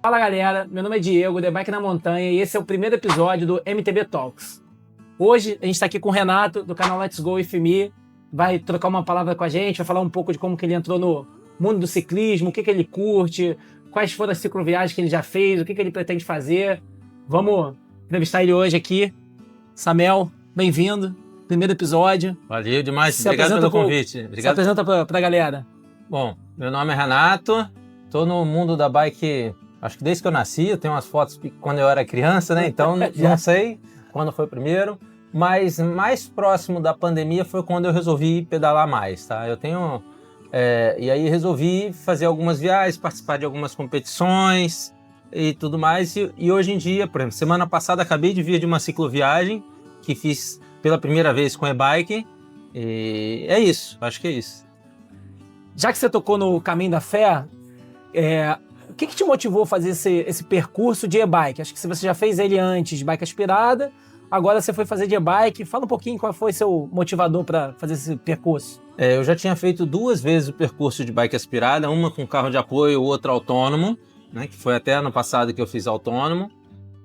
Fala galera, meu nome é Diego, The Bike na Montanha, e esse é o primeiro episódio do MTB Talks. Hoje a gente está aqui com o Renato, do canal Let's Go With Me, vai trocar uma palavra com a gente, vai falar um pouco de como que ele entrou no mundo do ciclismo, o que ele curte, quais foram as cicloviagens que ele já fez, o que ele pretende fazer. Vamos entrevistar ele hoje aqui. Samuel, bem-vindo, primeiro episódio. Valeu demais, obrigado pelo convite. Obrigado. Se apresenta para a galera. Bom, meu nome é Renato, estou no mundo da bike, acho que desde que eu nasci, eu tenho umas fotos quando eu era criança, né? Então não sei quando foi o primeiro, mas mais próximo da pandemia foi quando eu resolvi pedalar mais, tá? Eu tenho... e aí resolvi fazer algumas viagens, participar de algumas competições e tudo mais. E hoje em dia, por exemplo, semana passada acabei de vir de uma cicloviagem que fiz pela primeira vez com e-bike. E é isso, acho que é isso. Já que você tocou no caminho da fé, o que te motivou a fazer esse percurso de e-bike? Acho que você já fez ele antes de bike aspirada, agora você foi fazer de e-bike. Fala um pouquinho qual foi seu motivador para fazer esse percurso. Eu já tinha feito 2 vezes o percurso de bike aspirada, uma com carro de apoio, outra autônomo, né, que foi até ano passado que eu fiz autônomo,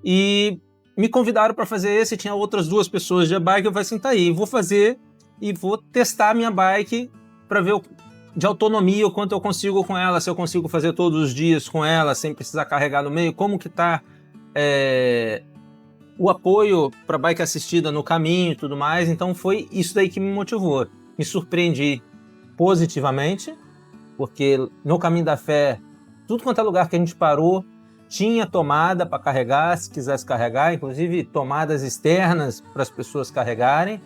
e me convidaram para fazer esse, tinha outras 2 pessoas de e-bike, eu falei assim, tá aí, vou fazer e vou testar a minha bike para ver de autonomia, o quanto eu consigo com ela, se eu consigo fazer todos os dias com ela, sem precisar carregar no meio, como que tá o apoio para bike assistida no caminho e tudo mais. Então foi isso daí que me motivou. Me surpreendi positivamente, porque no caminho da fé, tudo quanto é lugar que a gente parou, tinha tomada para carregar, se quisesse carregar, inclusive tomadas externas para as pessoas carregarem.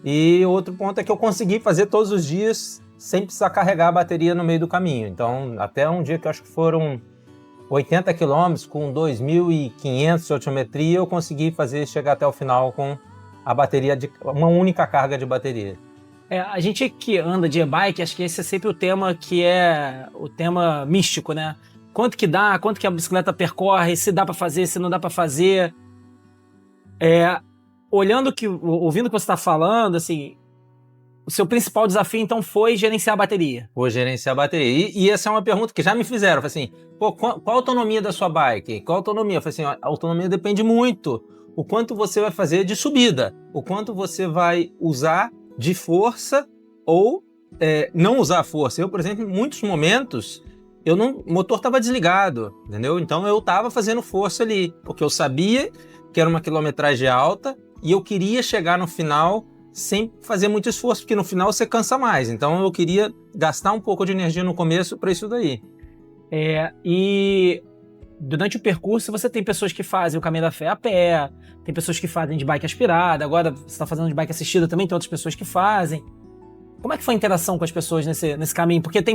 E outro ponto é que eu consegui fazer todos os dias sem precisar carregar a bateria no meio do caminho. Então, até um dia que eu acho que foram 80 km com 2.500 de altimetria, eu consegui chegar até o final com a bateria, uma única carga de bateria. A gente que anda de e-bike, acho que esse é sempre o tema que é o tema místico, né? Quanto que dá, quanto que a bicicleta percorre, se dá para fazer, se não dá para fazer. Ouvindo o que você está falando, assim, o seu principal desafio, então, foi gerenciar a bateria. Foi gerenciar a bateria. E essa é uma pergunta que já me fizeram. Assim, qual a autonomia da sua bike? Qual a autonomia? Eu falei assim, a autonomia depende muito. O quanto você vai fazer de subida, o quanto você vai usar de força ou não usar força. Eu, por exemplo, em muitos momentos, o motor estava desligado, entendeu? Então eu estava fazendo força ali, porque eu sabia que era uma quilometragem alta e eu queria chegar no final sem fazer muito esforço, porque no final você cansa mais. Então eu queria gastar um pouco de energia no começo para isso daí. E durante o percurso você tem pessoas que fazem o caminho da fé a pé, tem pessoas que fazem de bike aspirada, agora você está fazendo de bike assistida também, tem outras pessoas que fazem. Como é que foi a interação com as pessoas nesse caminho? Porque acho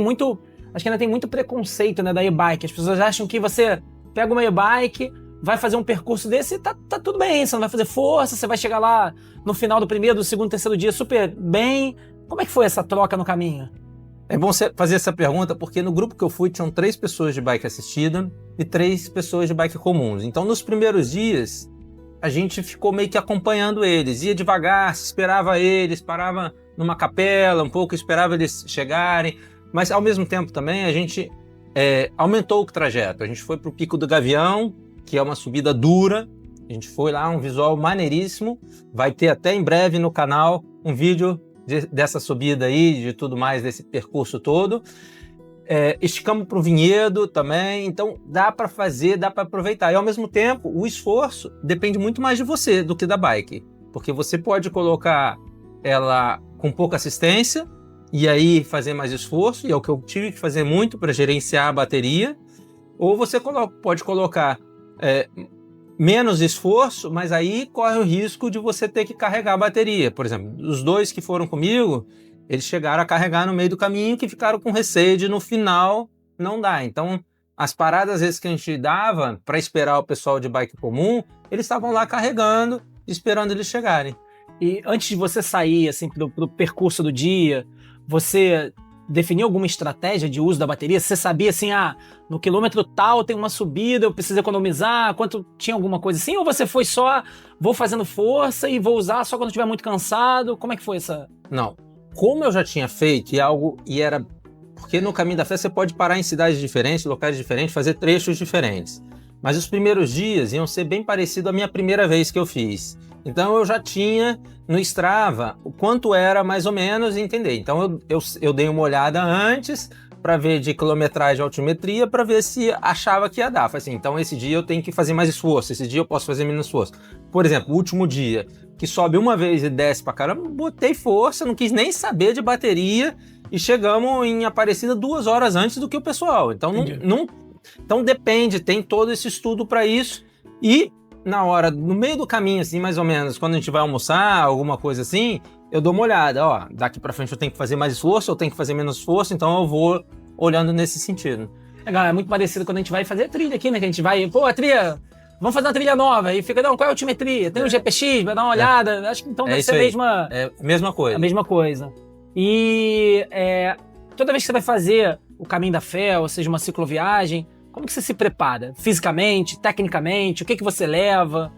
que ainda tem muito preconceito, né, da e-bike. As pessoas acham que você pega uma e-bike, vai fazer um percurso desse e tá tudo bem, você não vai fazer força, você vai chegar lá no final do primeiro, do segundo, terceiro dia super bem. Como é que foi essa troca no caminho? É bom você fazer essa pergunta porque no grupo que eu fui tinham 3 pessoas de bike assistida e 3 pessoas de bike comuns. Então nos primeiros dias a gente ficou meio que acompanhando eles, ia devagar, esperava eles, parava numa capela um pouco, esperava eles chegarem, mas ao mesmo tempo também a gente aumentou o trajeto. A gente foi para o Pico do Gavião, que é uma subida dura. A gente foi lá, um visual maneiríssimo. Vai ter até em breve no canal um vídeo dessa subida aí, de tudo mais, desse percurso todo. Esticamos para o Vinhedo também, então dá para fazer, dá para aproveitar. E ao mesmo tempo, o esforço depende muito mais de você do que da bike, porque você pode colocar ela com pouca assistência e aí fazer mais esforço, e é o que eu tive que fazer muito para gerenciar a bateria, ou você pode colocar menos esforço, mas aí corre o risco de você ter que carregar a bateria. Por exemplo, os 2 que foram comigo, eles chegaram a carregar no meio do caminho, que ficaram com receio de no final não dar. Então, as paradas às vezes que a gente dava para esperar o pessoal de bike comum, eles estavam lá carregando, esperando eles chegarem. E antes de você sair assim, pro percurso do dia, você definiu alguma estratégia de uso da bateria? Você sabia assim, no quilômetro tal tem uma subida, eu preciso economizar, tinha alguma coisa assim? Ou você foi só, vou fazendo força e vou usar só quando estiver muito cansado? Como é que foi essa? Não. Como eu já tinha feito e era Porque no Caminho da Fé você pode parar em cidades diferentes, locais diferentes, fazer trechos diferentes. Mas os primeiros dias iam ser bem parecidos à minha primeira vez que eu fiz. Então eu já tinha no Strava o quanto era mais ou menos, entender. Então eu dei uma olhada antes para ver de quilometragem e altimetria, para ver se achava que ia dar. Falei assim, então esse dia eu tenho que fazer mais esforço, esse dia eu posso fazer menos esforço. Por exemplo, o último dia, que sobe uma vez e desce pra caramba, botei força, não quis nem saber de bateria e chegamos em Aparecida 2 horas antes do que o pessoal. Então então depende, tem todo esse estudo para isso. E na hora, no meio do caminho, assim, mais ou menos, quando a gente vai almoçar, alguma coisa assim, eu dou uma olhada, ó, daqui para frente eu tenho que fazer mais esforço, eu tenho que fazer menos esforço, então eu vou olhando nesse sentido. Legal, é muito parecido quando a gente vai fazer trilha aqui, né? Que a gente vai, pô, a trilha, vamos fazer uma trilha nova. E fica, não, qual é a altimetria? Tem um GPX, vai dar uma olhada. Acho que então deve ser a mesma coisa. A mesma coisa. E toda vez que você vai fazer o Caminho da Fé, ou seja, uma cicloviagem, como que você se prepara? Fisicamente, tecnicamente, o que você leva?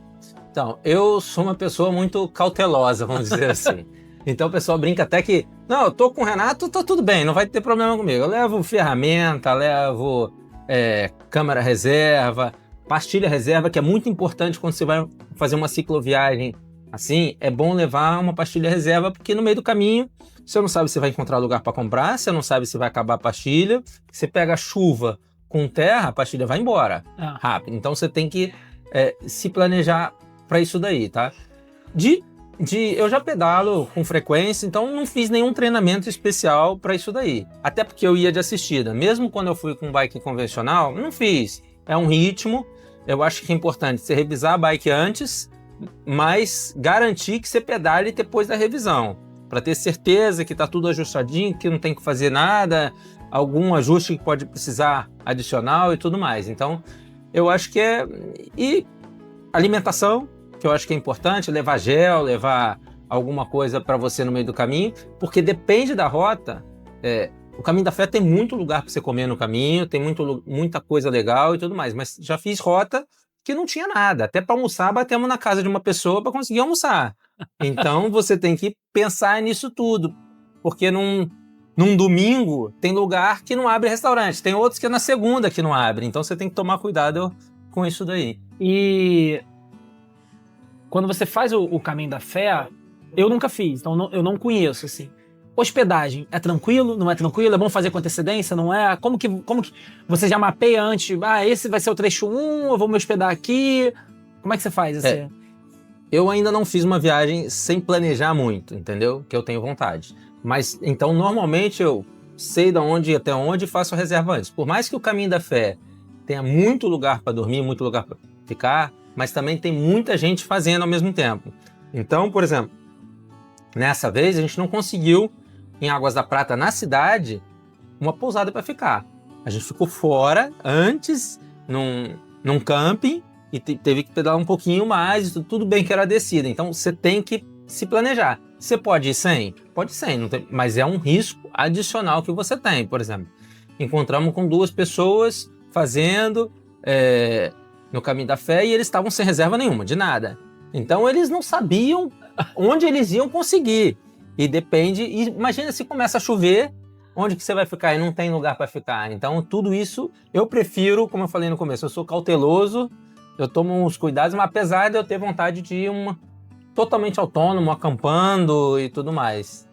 Então, eu sou uma pessoa muito cautelosa, vamos dizer assim. Então o pessoal brinca até que, não, eu tô com o Renato, tá tudo bem, não vai ter problema comigo. Eu levo ferramenta, levo câmera reserva, pastilha reserva, que é muito importante quando você vai fazer uma cicloviagem assim. É bom levar uma pastilha reserva, porque no meio do caminho você não sabe se vai encontrar lugar para comprar, você não sabe se vai acabar a pastilha. Você pega chuva com terra, a pastilha vai embora rápido. Então você tem que se planejar para isso daí, tá? Eu já pedalo com frequência, então não fiz nenhum treinamento especial para isso daí. Até porque eu ia de assistida. Mesmo quando eu fui com bike convencional, não fiz. É um ritmo. Eu acho que é importante você revisar a bike antes, mas garantir que você pedale depois da revisão, para ter certeza que está tudo ajustadinho, que não tem que fazer nada, algum ajuste que pode precisar adicional e tudo mais. Então, eu acho que E alimentação, que eu acho que é importante, levar gel, levar alguma coisa para você no meio do caminho, porque depende da rota. O Caminho da Fé tem muito lugar para você comer no caminho, tem muita coisa legal e tudo mais, mas já fiz rota que não tinha nada. Até para almoçar, batemos na casa de uma pessoa para conseguir almoçar. Então, você tem que pensar nisso tudo, porque num domingo tem lugar que não abre restaurante, tem outros que é na segunda que não abre, então você tem que tomar cuidado com isso daí. E quando você faz o Caminho da Fé, eu nunca fiz, então eu não conheço, assim. Hospedagem, é tranquilo? Não é tranquilo? É bom fazer com antecedência? Não é? Como que você já mapeia antes? Esse vai ser o trecho 1, eu vou me hospedar aqui. Como é que você faz? Assim? Eu ainda não fiz uma viagem sem planejar muito, entendeu? Que eu tenho vontade. Mas, então, normalmente eu sei de onde até onde e faço a reserva antes. Por mais que o Caminho da Fé tenha muito lugar para dormir, muito lugar para ficar, mas também tem muita gente fazendo ao mesmo tempo. Então, por exemplo, nessa vez a gente não conseguiu, em Águas da Prata, na cidade, uma pousada para ficar. A gente ficou fora antes, num camping, e teve que pedalar um pouquinho mais, tudo bem que era descida. Então você tem que se planejar. Você pode ir sem? Pode ir sem, mas é um risco adicional que você tem. Por exemplo, encontramos com 2 pessoas fazendo no Caminho da Fé e eles estavam sem reserva nenhuma, de nada. Então eles não sabiam onde eles iam conseguir. E depende, imagina se começa a chover, onde que você vai ficar e não tem lugar para ficar. Então tudo isso eu prefiro, como eu falei no começo, eu sou cauteloso, eu tomo uns cuidados, mas apesar de eu ter vontade de ir totalmente autônomo, acampando e tudo mais.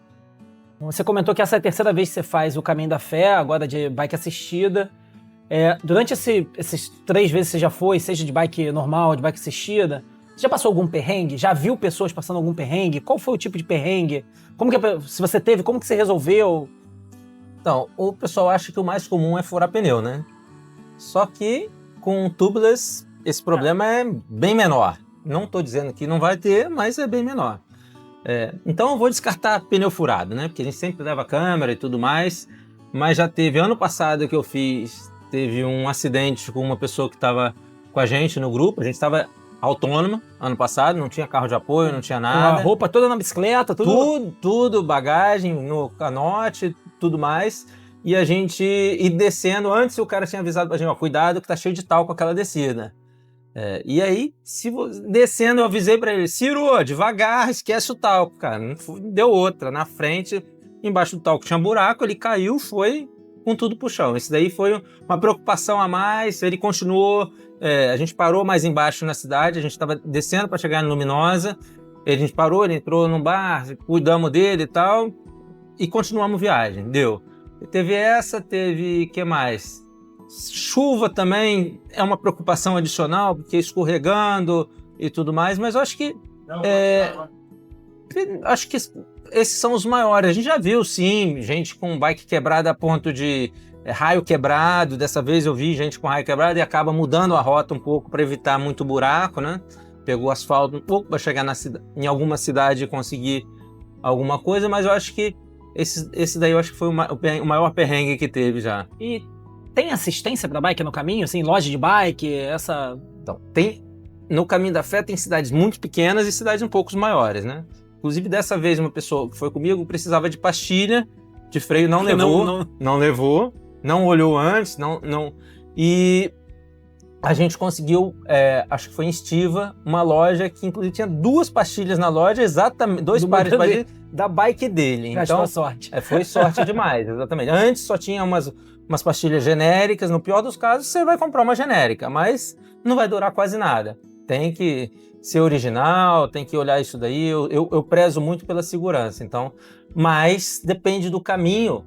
Você comentou que essa é a 3ª vez que você faz o Caminho da Fé, agora de bike assistida. Durante esses 3 vezes que você já foi, seja de bike normal, de bike assistida, você já passou algum perrengue? Já viu pessoas passando algum perrengue? Qual foi o tipo de perrengue? Se você teve, como que você resolveu? Então, o pessoal acha que o mais comum é furar pneu, né? Só que com tubeless esse problema é bem menor. Não estou dizendo que não vai ter, mas é bem menor. Então eu vou descartar pneu furado, né? Porque a gente sempre leva câmera e tudo mais. Mas já teve, ano passado que eu fiz, teve um acidente com uma pessoa que estava com a gente no grupo. A gente estava autônoma ano passado, não tinha carro de apoio, não tinha nada. A roupa toda na bicicleta, tudo, bagagem no canote, tudo mais. E a gente ir descendo, antes o cara tinha avisado pra gente, cuidado que tá cheio de talco aquela descida. E aí, descendo, eu avisei pra ele, Ciro, devagar, esquece o talco, cara. Não deu outra. Na frente, embaixo do talco tinha buraco, ele caiu, foi com tudo pro chão. Isso daí foi uma preocupação a mais, ele continuou, a gente parou mais embaixo na cidade, a gente estava descendo para chegar em Luminosa, a gente parou, ele entrou num bar, cuidamos dele e tal, e continuamos viagem, deu. Teve, que mais? Chuva também é uma preocupação adicional, porque escorregando e tudo mais, mas eu acho que esses são os maiores. A gente já viu, sim, gente com bike quebrada a ponto de raio quebrado. Dessa vez eu vi gente com raio quebrado e acaba mudando a rota um pouco para evitar muito buraco, né? Pegou asfalto um pouco para chegar em alguma cidade e conseguir alguma coisa, mas eu acho que esse daí eu acho que foi o maior perrengue que teve já. E tem assistência para bike no caminho, assim, loja de bike, Então, no Caminho da Fé tem cidades muito pequenas e cidades um pouco maiores, né? Inclusive, dessa vez, uma pessoa que foi comigo precisava de pastilha de freio, não levou, não olhou antes, e a gente conseguiu, acho que foi em Estiva, uma loja que inclusive tinha 2 pastilhas na loja, exatamente, 2 pares de pastilhas da bike dele. Então, sorte. Foi sorte demais, exatamente. Antes só tinha umas pastilhas genéricas, no pior dos casos você vai comprar uma genérica, mas não vai durar quase nada. Tem que ser original, tem que olhar isso daí, eu prezo muito pela segurança, então, mas depende do caminho,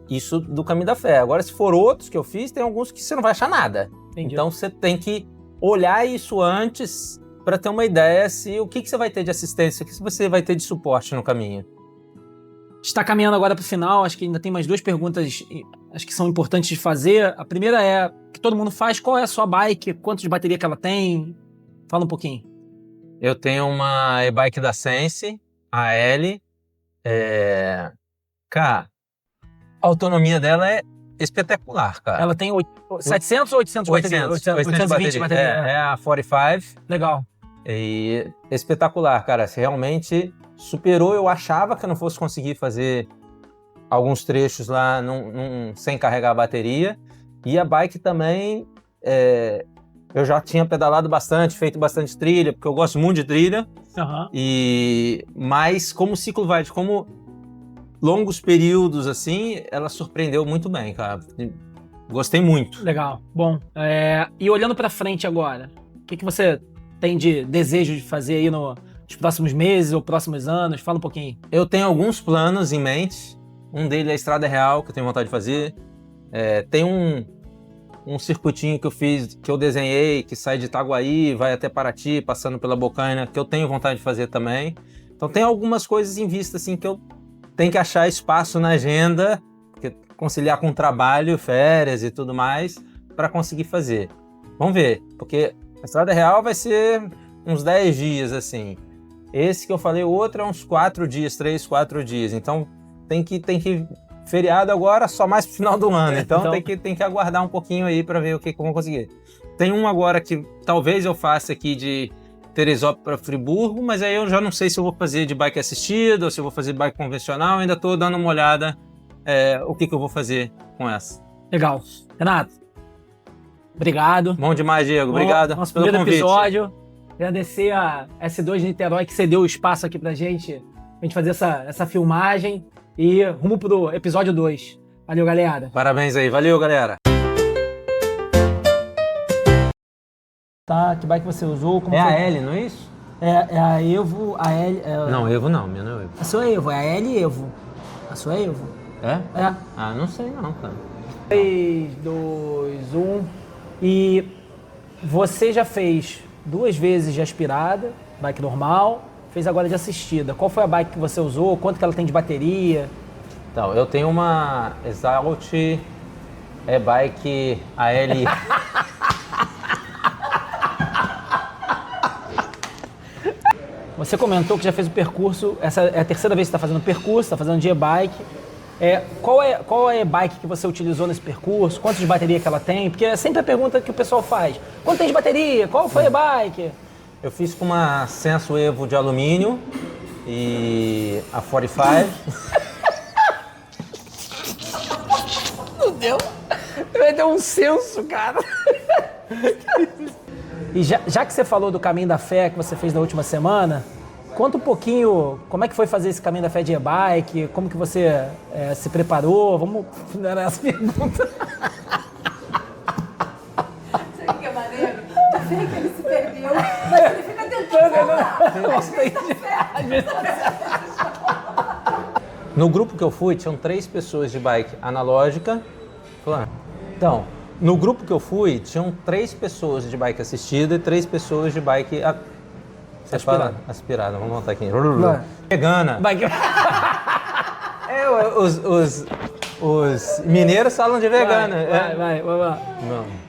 isso do Caminho da Fé. Agora, se for outros que eu fiz, tem alguns que você não vai achar nada. Entendi. Então, você tem que olhar isso antes para ter uma ideia o que você vai ter de assistência, o que você vai ter de suporte no caminho. Está caminhando agora para o final, acho que ainda tem mais 2 perguntas, acho que são importantes de fazer. A primeira é, que todo mundo faz, qual é a sua bike, quanto de bateria que ela tem? Fala um pouquinho. Eu tenho uma e-bike da Sense, a L. Cara, a autonomia dela é espetacular, cara. Ela tem 700 ou 800 baterias? 820 bateria. É a 45. Legal. E espetacular, cara. Você realmente superou. Eu achava que eu não fosse conseguir fazer alguns trechos lá sem carregar a bateria. E a bike também... eu já tinha pedalado bastante, feito bastante trilha, porque eu gosto muito de trilha. Mas como ciclo vai, como longos períodos assim, ela surpreendeu muito bem, cara. Gostei muito. Legal. Bom, e olhando pra frente agora, o que você tem de desejo de fazer aí nos próximos meses ou próximos anos? Fala um pouquinho. Eu tenho alguns planos em mente. Um deles é a Estrada Real, que eu tenho vontade de fazer. Tem um circuitinho que eu fiz, que eu desenhei, que sai de Itaguaí, vai até Paraty, passando pela Bocaina, que eu tenho vontade de fazer também. Então tem algumas coisas em vista, assim, que eu tenho que achar espaço na agenda, porque conciliar com trabalho, férias e tudo mais, para conseguir fazer. Vamos ver, porque a Estrada Real vai ser uns 10 dias, assim. Esse que eu falei, o outro é uns 4 dias, 3, 4 dias. Então tem que feriado agora só mais pro final do ano, então tem que aguardar um pouquinho aí para ver o que eu vou conseguir. Tem um agora que talvez eu faça aqui de Teresópolis para Friburgo, mas aí eu já não sei se eu vou fazer de bike assistida ou se eu vou fazer de bike convencional, ainda estou dando uma olhada o que eu vou fazer com essa. Legal. Renato, obrigado. Bom demais, Diego. Obrigado nosso pelo primeiro convite. Episódio. Agradecer a S2 de Niterói que cedeu o espaço aqui pra gente fazer essa filmagem. E rumo pro episódio 2. Valeu, galera. Parabéns aí. Valeu, galera. Tá, que bike você usou? Como a L, não é isso? É a Evo, a L... Não, Evo não, minha não é Evo. A sua Evo, é a L Evo. A sua Evo. É? É. Ah, não sei não, cara. 3, 2, 1... E você já fez 2 vezes de aspirada, bike normal... Fez agora de assistida. Qual foi a bike que você usou? Quanto que ela tem de bateria? Então, eu tenho uma Exalt e-bike AL. Você comentou que já fez o percurso, essa é a 3ª vez que você está fazendo o percurso, está fazendo de e-bike. Qual é a e-bike que você utilizou nesse percurso? Quanto de bateria que ela tem? Porque é sempre a pergunta que o pessoal faz. Quanto tem de bateria? Qual foi a e-bike? Eu fiz com uma Senso Evo de alumínio e a 45. Meu Deus! Vai ter um senso, cara! E já que você falou do Caminho da Fé que você fez na última semana, conta um pouquinho como é que foi fazer esse caminho da fé de e-bike, como que você se preparou. Vamos dar essa pergunta. Sabe o que é maneiro? Tá vendo que ele se perdeu, mas ele fica tentando No grupo que eu fui, tinham 3 pessoas de bike analógica. Então, no grupo que eu fui, tinham 3 pessoas de bike assistida e 3 pessoas de bike aspirada. Vamos montar aqui. Vegana. Bike... Os mineiros falam de vegana. Vai, vamos lá. Não.